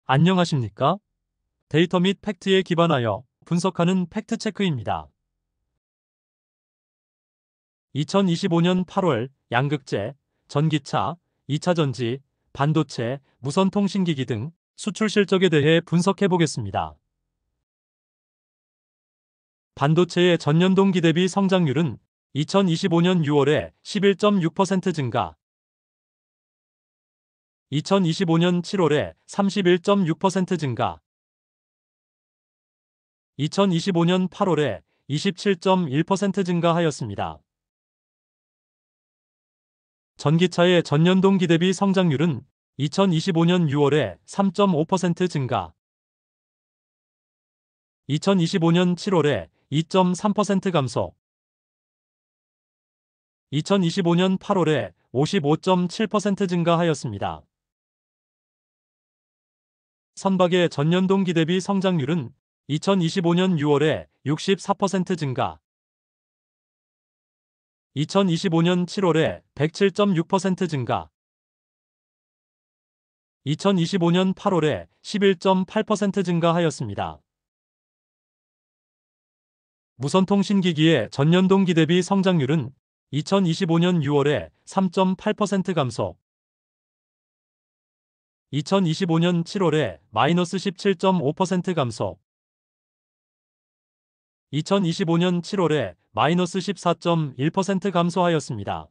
안녕하십니까? 데이터 및 팩트에 기반하여 분석하는 팩트체크입니다. 2025년 8월 양극재, 전기차, 2차전지, 반도체, 무선통신기기 등 수출 실적에 대해 분석해 보겠습니다. 반도체의 전년동 기대비 성장률은 2025년 6월에 11.6% 증가, 2025년 7월에 31.6% 증가, 2025년 8월에 27.1% 증가하였습니다. 전기차의 전년동 기대비 성장률은 2025년 6월에 3.5% 증가, 2025년 7월에 2.3% 감소, 2025년 8월에 55.7% 증가하였습니다. 선박의 전년동 기대비 성장률은 2025년 6월에 64% 증가, 2025년 7월에 107.6% 증가, 2025년 8월에 11.8% 증가하였습니다. 무선통신기기의 전년동 기대비 성장률은 2025년 6월에 3.8% 감소, 2025년 7월에 마이너스 17.5% 감소, 2025년 7월에 마이너스 14.1% 감소하였습니다.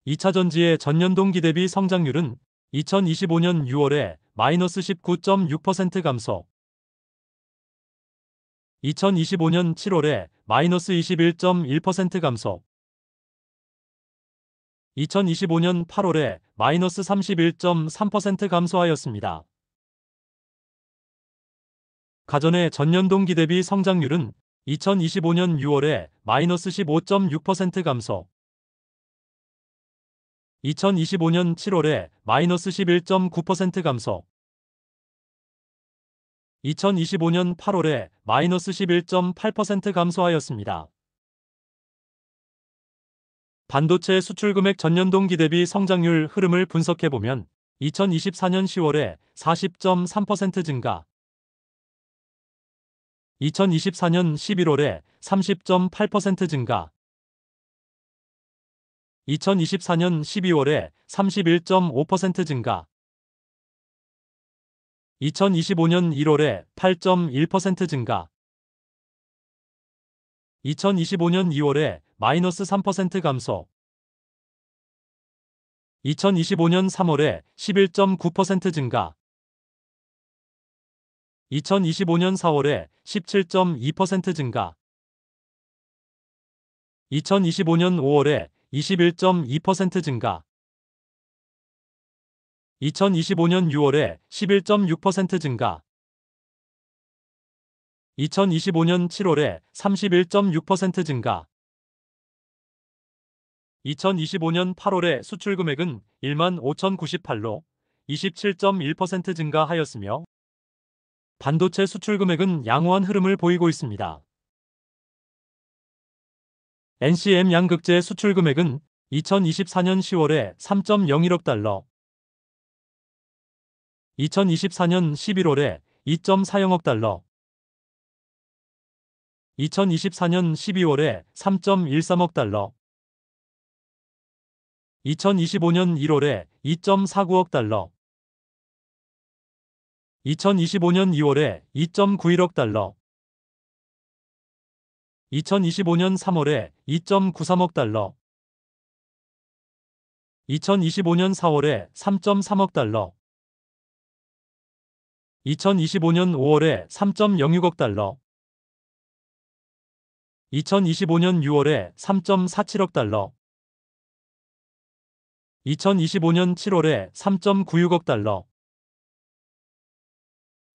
2차전지의 전년동 기대비 성장률은 2025년 6월에 마이너스 19.6% 감소, 2025년 7월에 마이너스 21.1% 감소, 2025년 8월에 마이너스 31.3% 감소하였습니다. 가전의 전년동 기대비 성장률은 2025년 6월에 마이너스 15.6% 감소, 2025년 7월에 마이너스 11.9% 감소, 2025년 8월에 마이너스 11.8% 감소하였습니다. 반도체 수출금액 전년동 기대비 성장률 흐름을 분석해보면 2024년 10월에 40.3% 증가, 2024년 11월에 30.8% 증가, 2024년 12월에 31.5% 증가, 2025년 1월에 8.1% 증가, 2025년 2월에 마이너스 3% 감소, 2025년 3월에 11.9% 증가, 2025년 4월에 17.2% 증가, 2025년 5월에 21.2% 증가, 2025년 6월에 11.6% 증가, 2025년 7월에 31.6% 증가, 2025년 8월에 수출 금액은 15,098로 27.1% 증가하였으며 반도체 수출 금액은 양호한 흐름을 보이고 있습니다. NCM 양극재 수출 금액은 2024년 10월에 3.01억 달러, 2024년 11월에 2.40억 달러, 2024년 12월에 3.13억 달러, 2025년 1월에 2.49억 달러, 2025년 2월에 2.91억 달러, 2025년 3월에 2.93억 달러, 2025년 4월에 3.3억 달러, 2025년 5월에 3.06억 달러, 2025년 6월에 3.47억 달러, 2025년 7월에 3.96억 달러,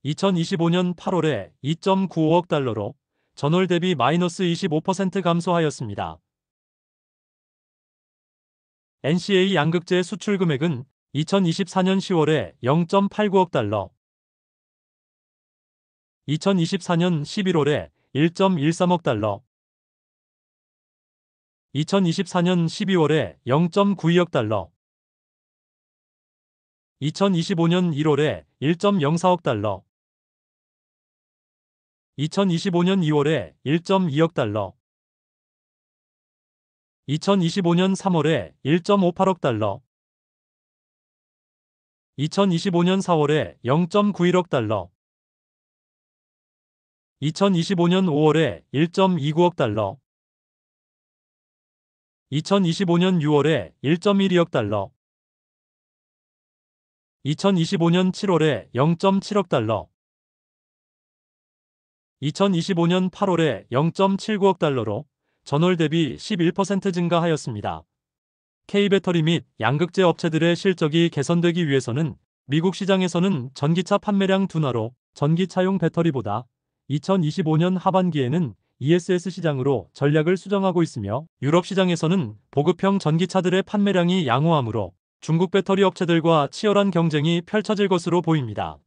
2025년 8월에 2.95억 달러로 전월 대비 마이너스 25% 감소하였습니다. NCA 양극재 수출 금액은 2024년 10월에 0.89억 달러, 2024년 11월에 1.13억 달러, 2024년 12월에 0.92억 달러, 2025년 1월에 1.04억 달러, 2025년 2월에 1.2억 달러, 2025년 3월에 1.58억 달러, 2025년 4월에 0.91억 달러, 2025년 5월에 1.29억 달러, 2025년 6월에 1.12억 달러, 2025년 7월에 0.7억 달러, 2025년 8월에 0.79억 달러로 전월 대비 11% 증가하였습니다. K배터리 및 양극재 업체들의 실적이 개선되기 위해서는 미국 시장에서는 전기차 판매량 둔화로 전기차용 배터리보다 2025년 하반기에는 ESS 시장으로 전략을 수정하고 있으며 유럽 시장에서는 보급형 전기차들의 판매량이 양호하므로 중국 배터리 업체들과 치열한 경쟁이 펼쳐질 것으로 보입니다.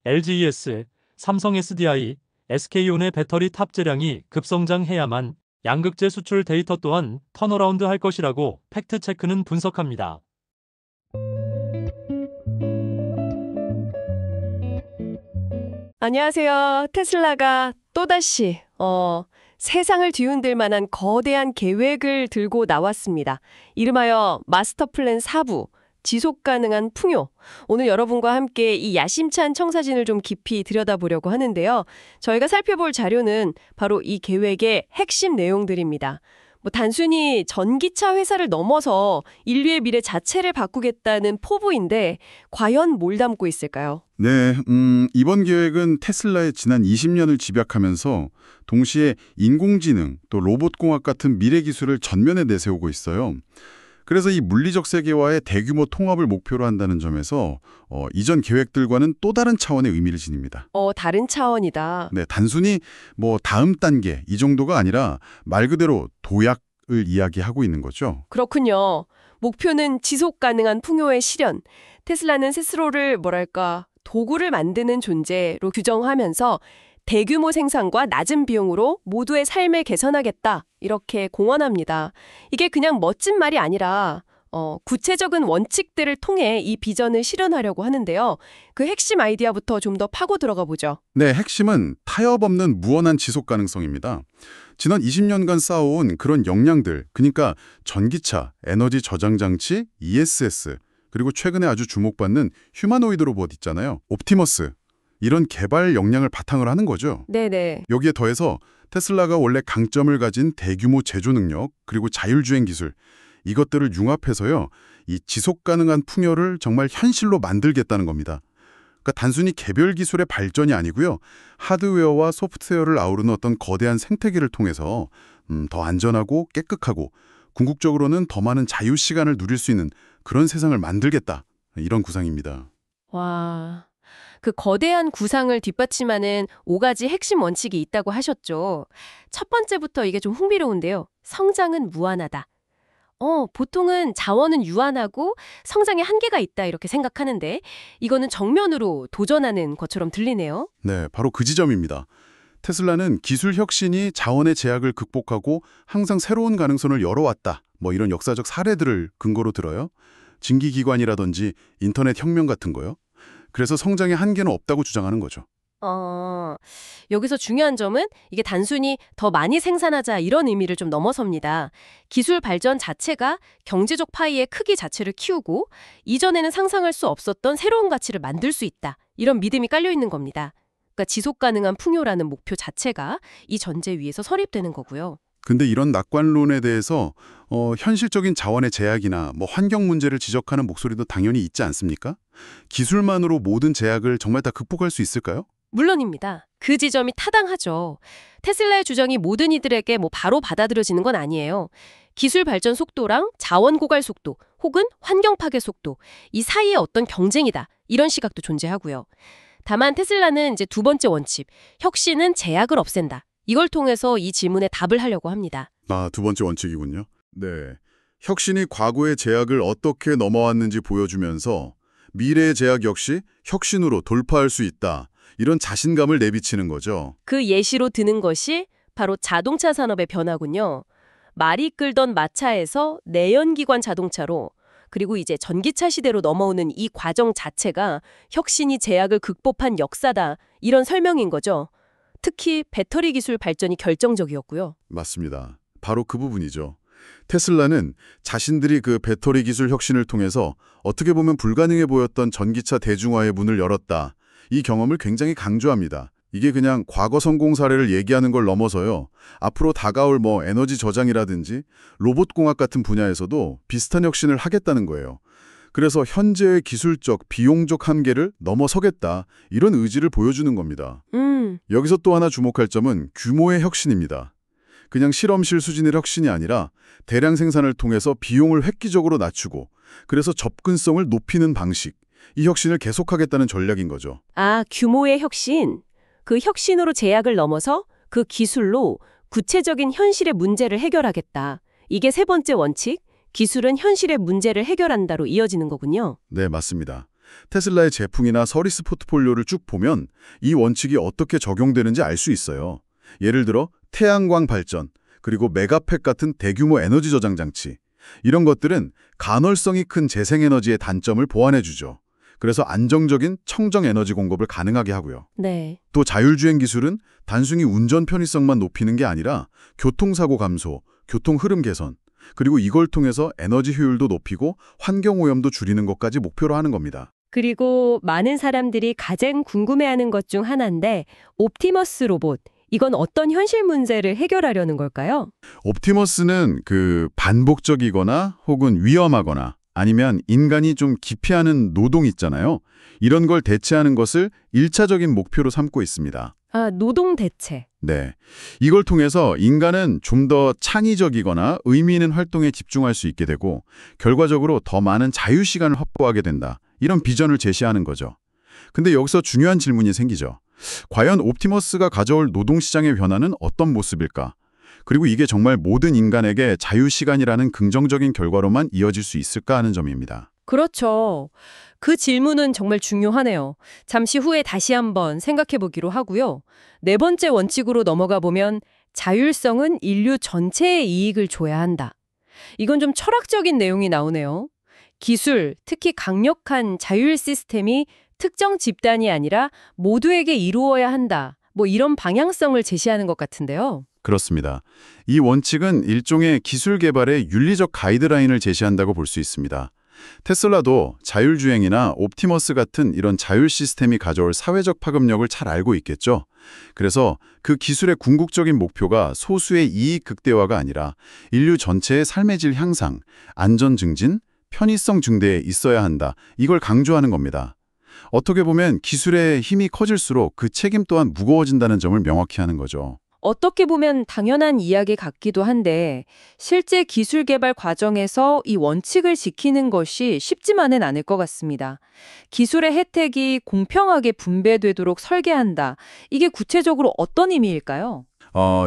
LGES, 삼성 SDI, SK온의 배터리 탑재량이 급성장해야만 양극재 수출 데이터 또한 턴어라운드 할 것이라고 팩트체크는 분석합니다. 안녕하세요. 테슬라가 또다시 세상을 뒤흔들 만한 거대한 계획을 들고 나왔습니다. 이름하여 마스터 플랜 4부, 지속 가능한 풍요. 오늘 여러분과 함께 이 야심찬 청사진을 좀 깊이 들여다보려고 하는데요. 저희가 살펴볼 자료는 바로 이 계획의 핵심 내용들입니다. 단순히 전기차 회사를 넘어서 인류의 미래 자체를 바꾸겠다는 포부인데 과연 뭘 담고 있을까요? 네, 이번 계획은 테슬라의 지난 20년을 집약하면서 동시에 인공지능 또 로봇공학 같은 미래 기술을 전면에 내세우고 있어요. 그래서 이 물리적 세계와의 대규모 통합을 목표로 한다는 점에서 이전 계획들과는 또 다른 차원의 의미를 지닙니다. 다른 차원이다. 네, 단순히 다음 단계 이 정도가 아니라 말 그대로 도약을 이야기하고 있는 거죠. 그렇군요. 목표는 지속 가능한 풍요의 실현. 테슬라는 스스로를 도구를 만드는 존재로 규정하면서 대규모 생산과 낮은 비용으로 모두의 삶을 개선하겠다. 이렇게 공언합니다. 이게 그냥 멋진 말이 아니라 구체적인 원칙들을 통해 이 비전을 실현하려고 하는데요. 그 핵심 아이디어부터 좀 더 파고 들어가 보죠. 네, 핵심은 타협 없는 무한한 지속 가능성입니다. 지난 20년간 쌓아온 그런 역량들, 그러니까 전기차, 에너지 저장 장치, ESS, 그리고 최근에 아주 주목받는 휴머노이드 로봇 있잖아요. 옵티머스. 이런 개발 역량을 바탕을 하는 거죠. 네네. 여기에 더해서 테슬라가 원래 강점을 가진 대규모 제조 능력, 그리고 자율주행 기술, 이것들을 융합해서요, 이 지속 가능한 풍요를 정말 현실로 만들겠다는 겁니다. 그러니까 단순히 개별 기술의 발전이 아니고요, 하드웨어와 소프트웨어를 아우르는 어떤 거대한 생태계를 통해서 더 안전하고 깨끗하고 궁극적으로는 더 많은 자유 시간을 누릴 수 있는 그런 세상을 만들겠다. 이런 구상입니다. 와, 그 거대한 구상을 뒷받침하는 5가지 핵심 원칙이 있다고 하셨죠. 첫 번째부터 이게 좀 흥미로운데요. 성장은 무한하다. 보통은 자원은 유한하고 성장에 한계가 있다 이렇게 생각하는데 이거는 정면으로 도전하는 것처럼 들리네요. 네, 바로 그 지점입니다. 테슬라는 기술 혁신이 자원의 제약을 극복하고 항상 새로운 가능성을 열어왔다. 이런 역사적 사례들을 근거로 들어요. 증기기관이라든지 인터넷 혁명 같은 거요. 그래서 성장의 한계는 없다고 주장하는 거죠. 여기서 중요한 점은 이게 단순히 더 많이 생산하자 이런 의미를 좀 넘어섭니다. 기술 발전 자체가 경제적 파이의 크기 자체를 키우고 이전에는 상상할 수 없었던 새로운 가치를 만들 수 있다. 이런 믿음이 깔려 있는 겁니다. 그러니까 지속 가능한 풍요라는 목표 자체가 이 전제 위에서 설립되는 거고요. 근데 이런 낙관론에 대해서 현실적인 자원의 제약이나 환경 문제를 지적하는 목소리도 당연히 있지 않습니까? 기술만으로 모든 제약을 정말 다 극복할 수 있을까요? 물론입니다. 그 지점이 타당하죠. 테슬라의 주장이 모든 이들에게 바로 받아들여지는 건 아니에요. 기술 발전 속도랑 자원 고갈 속도 혹은 환경 파괴 속도 이 사이에 어떤 경쟁이다. 이런 시각도 존재하고요. 다만 테슬라는 이제 두 번째 원칙, 혁신은 제약을 없앤다. 이걸 통해서 이 질문에 답을 하려고 합니다. 두 번째 원칙이군요. 네, 혁신이 과거의 제약을 어떻게 넘어왔는지 보여주면서 미래의 제약 역시 혁신으로 돌파할 수 있다. 이런 자신감을 내비치는 거죠. 그 예시로 드는 것이 바로 자동차 산업의 변화군요. 말이 끌던 마차에서 내연기관 자동차로 그리고 이제 전기차 시대로 넘어오는 이 과정 자체가 혁신이 제약을 극복한 역사다. 이런 설명인 거죠. 특히 배터리 기술 발전이 결정적이었고요. 맞습니다. 바로 그 부분이죠. 테슬라는 자신들이 그 배터리 기술 혁신을 통해서 어떻게 보면 불가능해 보였던 전기차 대중화의 문을 열었다. 이 경험을 굉장히 강조합니다. 이게 그냥 과거 성공 사례를 얘기하는 걸 넘어서요. 앞으로 다가올 에너지 저장이라든지 로봇공학 같은 분야에서도 비슷한 혁신을 하겠다는 거예요. 그래서 현재의 기술적, 비용적 한계를 넘어서겠다. 이런 의지를 보여주는 겁니다. 여기서 또 하나 주목할 점은 규모의 혁신입니다. 그냥 실험실 수준의 혁신이 아니라 대량 생산을 통해서 비용을 획기적으로 낮추고 그래서 접근성을 높이는 방식. 이 혁신을 계속하겠다는 전략인 거죠. 아, 규모의 혁신. 그 혁신으로 제약을 넘어서 그 기술로 구체적인 현실의 문제를 해결하겠다. 이게 세 번째 원칙, 기술은 현실의 문제를 해결한다로 이어지는 거군요. 네, 맞습니다. 테슬라의 제품이나 서비스 포트폴리오를 쭉 보면 이 원칙이 어떻게 적용되는지 알 수 있어요. 예를 들어 태양광 발전, 그리고 메가팩 같은 대규모 에너지 저장 장치. 이런 것들은 간헐성이 큰 재생에너지의 단점을 보완해주죠. 그래서 안정적인 청정 에너지 공급을 가능하게 하고요. 네. 또 자율주행 기술은 단순히 운전 편의성만 높이는 게 아니라 교통사고 감소, 교통 흐름 개선, 그리고 이걸 통해서 에너지 효율도 높이고 환경오염도 줄이는 것까지 목표로 하는 겁니다. 그리고 많은 사람들이 가장 궁금해하는 것 중 하나인데 옵티머스 로봇. 이건 어떤 현실 문제를 해결하려는 걸까요? 옵티머스는 반복적이거나 혹은 위험하거나 아니면 인간이 좀 기피하는 노동 있잖아요. 이런 걸 대체하는 것을 1차적인 목표로 삼고 있습니다. 아, 노동 대체. 네. 이걸 통해서 인간은 좀 더 창의적이거나 의미 있는 활동에 집중할 수 있게 되고 결과적으로 더 많은 자유시간을 확보하게 된다. 이런 비전을 제시하는 거죠. 근데 여기서 중요한 질문이 생기죠. 과연 옵티머스가 가져올 노동시장의 변화는 어떤 모습일까? 그리고 이게 정말 모든 인간에게 자유시간이라는 긍정적인 결과로만 이어질 수 있을까 하는 점입니다. 그렇죠. 그 질문은 정말 중요하네요. 잠시 후에 다시 한번 생각해 보기로 하고요. 네 번째 원칙으로 넘어가 보면 자율성은 인류 전체의 이익을 줘야 한다. 이건 좀 철학적인 내용이 나오네요. 기술, 특히 강력한 자율 시스템이 특정 집단이 아니라 모두에게 이루어야 한다. 이런 방향성을 제시하는 것 같은데요. 그렇습니다. 이 원칙은 일종의 기술 개발의 윤리적 가이드라인을 제시한다고 볼 수 있습니다. 테슬라도 자율주행이나 옵티머스 같은 이런 자율 시스템이 가져올 사회적 파급력을 잘 알고 있겠죠. 그래서 그 기술의 궁극적인 목표가 소수의 이익 극대화가 아니라 인류 전체의 삶의 질 향상, 안전 증진, 편의성 증대에 있어야 한다. 이걸 강조하는 겁니다. 어떻게 보면 기술의 힘이 커질수록 그 책임 또한 무거워진다는 점을 명확히 하는 거죠. 어떻게 보면 당연한 이야기 같기도 한데 실제 기술 개발 과정에서 이 원칙을 지키는 것이 쉽지만은 않을 것 같습니다. 기술의 혜택이 공평하게 분배되도록 설계한다. 이게 구체적으로 어떤 의미일까요?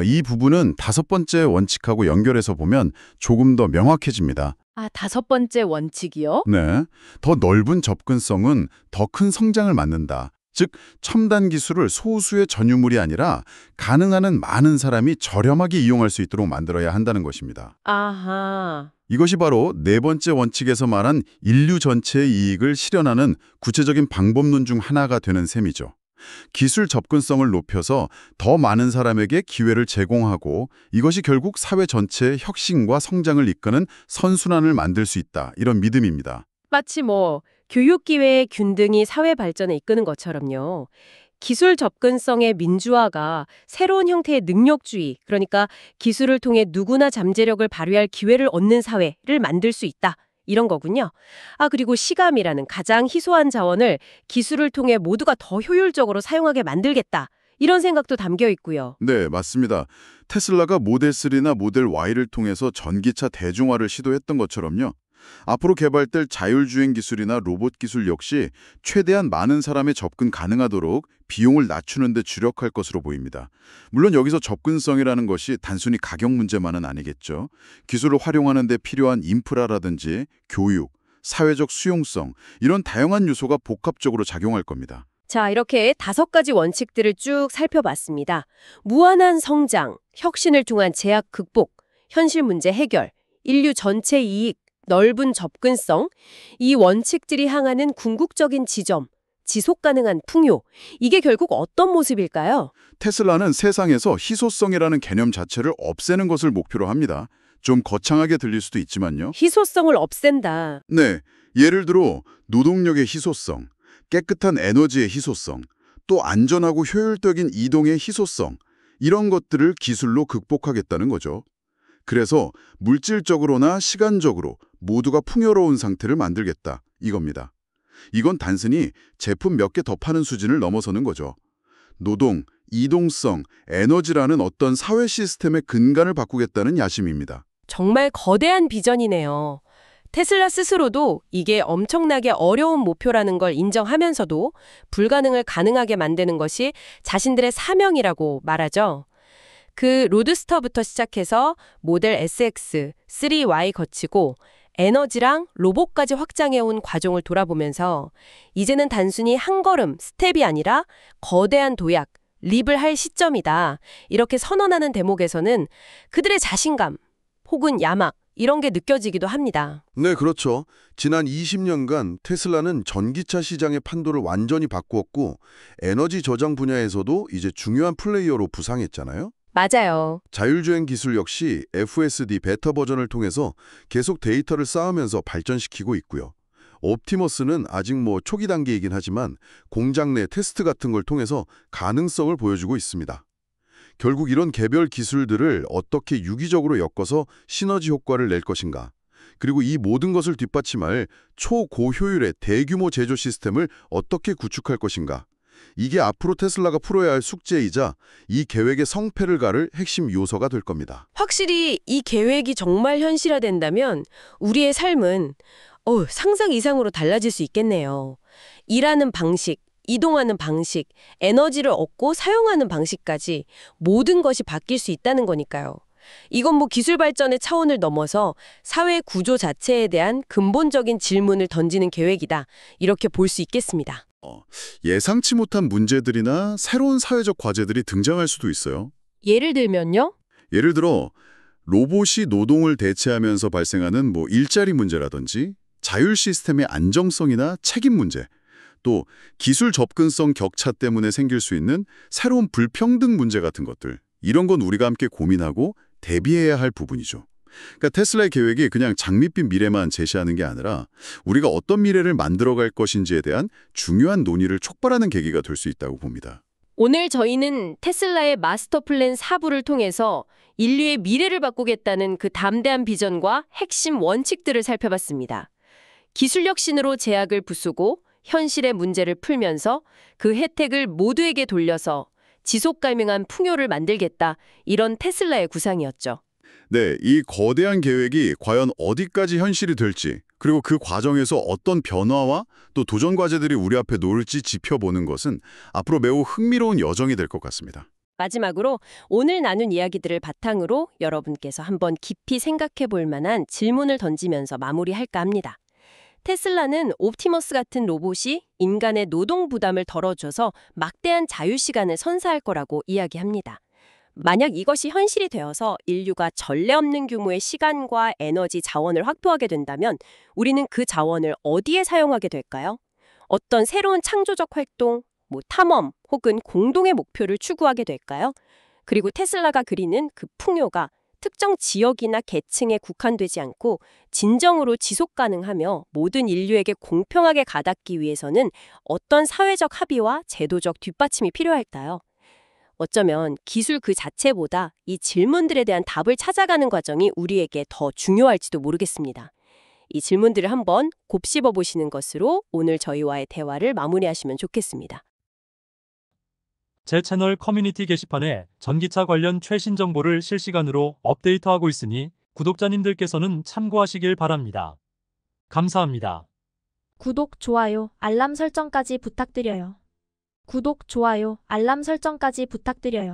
이 부분은 다섯 번째 원칙하고 연결해서 보면 조금 더 명확해집니다. 아, 다섯 번째 원칙이요? 네, 더 넓은 접근성은 더 큰 성장을 맞는다. 즉, 첨단 기술을 소수의 전유물이 아니라 가능한 한 많은 사람이 저렴하게 이용할 수 있도록 만들어야 한다는 것입니다. 아하. 이것이 바로 네 번째 원칙에서 말한 인류 전체의 이익을 실현하는 구체적인 방법론 중 하나가 되는 셈이죠. 기술 접근성을 높여서 더 많은 사람에게 기회를 제공하고 이것이 결국 사회 전체의 혁신과 성장을 이끄는 선순환을 만들 수 있다. 이런 믿음입니다. 마치 교육 기회의 균등이 사회 발전에 이끄는 것처럼요. 기술 접근성의 민주화가 새로운 형태의 능력주의, 그러니까 기술을 통해 누구나 잠재력을 발휘할 기회를 얻는 사회를 만들 수 있다. 이런 거군요. 아, 그리고 시감이라는 가장 희소한 자원을 기술을 통해 모두가 더 효율적으로 사용하게 만들겠다. 이런 생각도 담겨 있고요. 네, 맞습니다. 테슬라가 모델 3나 모델 Y를 통해서 전기차 대중화를 시도했던 것처럼요. 앞으로 개발될 자율주행 기술이나 로봇 기술 역시 최대한 많은 사람의 접근 가능하도록 비용을 낮추는 데 주력할 것으로 보입니다. 물론 여기서 접근성이라는 것이 단순히 가격 문제만은 아니겠죠. 기술을 활용하는 데 필요한 인프라라든지 교육, 사회적 수용성 이런 다양한 요소가 복합적으로 작용할 겁니다. 자, 이렇게 5가지 원칙들을 쭉 살펴봤습니다. 무한한 성장, 혁신을 통한 제약 극복, 현실 문제 해결, 인류 전체 이익, 넓은 접근성, 이 원칙들이 향하는 궁극적인 지점, 지속 가능한 풍요, 이게 결국 어떤 모습일까요? 테슬라는 세상에서 희소성이라는 개념 자체를 없애는 것을 목표로 합니다. 좀 거창하게 들릴 수도 있지만요. 희소성을 없앤다. 네, 예를 들어 노동력의 희소성, 깨끗한 에너지의 희소성, 또 안전하고 효율적인 이동의 희소성, 이런 것들을 기술로 극복하겠다는 거죠. 그래서 물질적으로나 시간적으로 모두가 풍요로운 상태를 만들겠다, 이겁니다. 이건 단순히 제품 몇 개 더 파는 수준을 넘어서는 거죠. 노동, 이동성, 에너지라는 어떤 사회 시스템의 근간을 바꾸겠다는 야심입니다. 정말 거대한 비전이네요. 테슬라 스스로도 이게 엄청나게 어려운 목표라는 걸 인정하면서도 불가능을 가능하게 만드는 것이 자신들의 사명이라고 말하죠. 그 로드스터부터 시작해서 모델 SX, 3Y 거치고 에너지랑 로봇까지 확장해온 과정을 돌아보면서 이제는 단순히 한 걸음, 스텝이 아니라 거대한 도약, 립을 할 시점이다. 이렇게 선언하는 대목에서는 그들의 자신감 혹은 야망 이런 게 느껴지기도 합니다. 네, 그렇죠. 지난 20년간 테슬라는 전기차 시장의 판도를 완전히 바꾸었고 에너지 저장 분야에서도 이제 중요한 플레이어로 부상했잖아요. 맞아요. 자율주행 기술 역시 FSD 베타 버전을 통해서 계속 데이터를 쌓으면서 발전시키고 있고요. 옵티머스는 아직 초기 단계이긴 하지만 공장 내 테스트 같은 걸 통해서 가능성을 보여주고 있습니다. 결국 이런 개별 기술들을 어떻게 유기적으로 엮어서 시너지 효과를 낼 것인가, 그리고 이 모든 것을 뒷받침할 초고효율의 대규모 제조 시스템을 어떻게 구축할 것인가, 이게 앞으로 테슬라가 풀어야 할 숙제이자 이 계획의 성패를 가를 핵심 요소가 될 겁니다. 확실히 이 계획이 정말 현실화된다면 우리의 삶은 상상 이상으로 달라질 수 있겠네요. 일하는 방식, 이동하는 방식, 에너지를 얻고 사용하는 방식까지 모든 것이 바뀔 수 있다는 거니까요. 이건 기술 발전의 차원을 넘어서 사회 구조 자체에 대한 근본적인 질문을 던지는 계획이다. 이렇게 볼 수 있겠습니다. 예상치 못한 문제들이나 새로운 사회적 과제들이 등장할 수도 있어요. 예를 들면요? 예를 들어 로봇이 노동을 대체하면서 발생하는 일자리 문제라든지 자율 시스템의 안정성이나 책임 문제, 또 기술 접근성 격차 때문에 생길 수 있는 새로운 불평등 문제 같은 것들, 이런 건 우리가 함께 고민하고 대비해야 할 부분이죠. 그러니까 테슬라의 계획이 그냥 장밋빛 미래만 제시하는 게 아니라 우리가 어떤 미래를 만들어갈 것인지에 대한 중요한 논의를 촉발하는 계기가 될 수 있다고 봅니다. 오늘 저희는 테슬라의 마스터 플랜 4부를 통해서 인류의 미래를 바꾸겠다는 그 담대한 비전과 핵심 원칙들을 살펴봤습니다. 기술 혁신으로 제약을 부수고 현실의 문제를 풀면서 그 혜택을 모두에게 돌려서 지속 가능한 풍요를 만들겠다. 이런 테슬라의 구상이었죠. 네, 이 거대한 계획이 과연 어디까지 현실이 될지, 그리고 그 과정에서 어떤 변화와 또 도전 과제들이 우리 앞에 놓일지 지켜보는 것은 앞으로 매우 흥미로운 여정이 될 것 같습니다. 마지막으로 오늘 나눈 이야기들을 바탕으로 여러분께서 한번 깊이 생각해 볼 만한 질문을 던지면서 마무리할까 합니다. 테슬라는 옵티머스 같은 로봇이 인간의 노동 부담을 덜어줘서 막대한 자유시간을 선사할 거라고 이야기합니다. 만약 이것이 현실이 되어서 인류가 전례 없는 규모의 시간과 에너지 자원을 확보하게 된다면 우리는 그 자원을 어디에 사용하게 될까요? 어떤 새로운 창조적 활동, 탐험 혹은 공동의 목표를 추구하게 될까요? 그리고 테슬라가 그리는 그 풍요가 특정 지역이나 계층에 국한되지 않고 진정으로 지속 가능하며 모든 인류에게 공평하게 가닿기 위해서는 어떤 사회적 합의와 제도적 뒷받침이 필요할까요? 어쩌면 기술 그 자체보다 이 질문들에 대한 답을 찾아가는 과정이 우리에게 더 중요할지도 모르겠습니다. 이 질문들을 한번 곱씹어 보시는 것으로 오늘 저희와의 대화를 마무리하시면 좋겠습니다. 제 채널 커뮤니티 게시판에 전기차 관련 최신 정보를 실시간으로 업데이트하고 있으니 구독자님들께서는 참고하시길 바랍니다. 감사합니다. 구독, 좋아요, 알람 설정까지 부탁드려요. 구독, 좋아요, 알람 설정까지 부탁드려요.